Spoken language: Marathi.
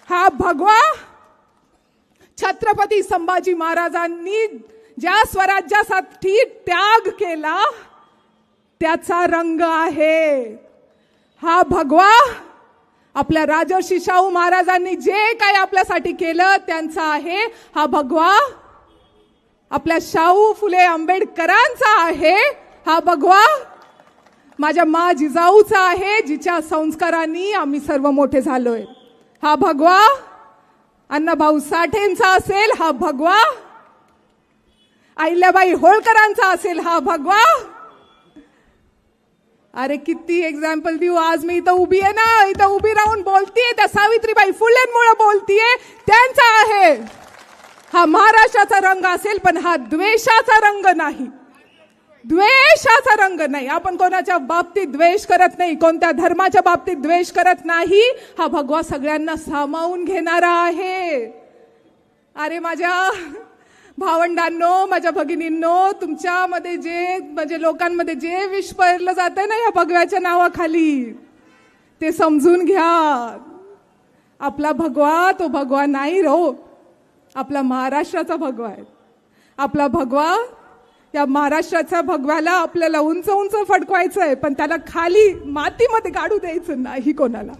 हा भगवा छत्रपती संभाजी महाराजांनी ज्या स्वराज्यासाठी त्याग केला त्याचा रंग आहे। हा भगवा आपल्या राजर्षी शाहू महाराजांनी जे काही आपल्यासाठी केलं त्यांचा आहे। हा भगवा आपल्या शाहू फुले आंबेडकरांचा आहे। हा भगवा माझ्या मा जिजाऊचा आहे, जिच्या संस्कारांनी आम्ही सर्व मोठे झालोय। हा भगवा अण्णाभाऊ साठेंचा असेल, हा भगवा अहिल्याबाई होळकरांचा असेल, हा भगवा। अरे किती एक्झाम्पल देऊ, आज मी इथं उभी आहे ना, इथं उभी राहून बोलतीये त्या सावित्रीबाई फुलेंमुळे बोलतीये, त्यांचा आहे। हा महाराष्ट्राचा रंग असेल पण हा द्वेषाचा रंग नाही, द्वेषाचा रंग नाही। आपण कोणाच्या बाबतीत द्वेष करत नाही, कोणत्या धर्माच्या बाबतीत द्वेष करत नाही। हा भगवा सगळ्यांना सामावून घेणारा आहे। अरे माझ्या भावंडांनो, माझ्या भगिनींनो, तुमच्यामध्ये जे म्हणजे लोकांमध्ये जे विष पेरलं जातं ना या भगव्याच्या नावाखाली, ते समजून घ्या। आपला भगवा तो भगवा नाही रो, आपला महाराष्ट्राचा भगवा आहे। आपला भगवा, या महाराष्ट्राच्या भगव्याला आपल्याला उंच उंच फडकवायचं आहे, पण त्याला खाली मातीमध्ये काढू द्यायचं नाही कोणाला।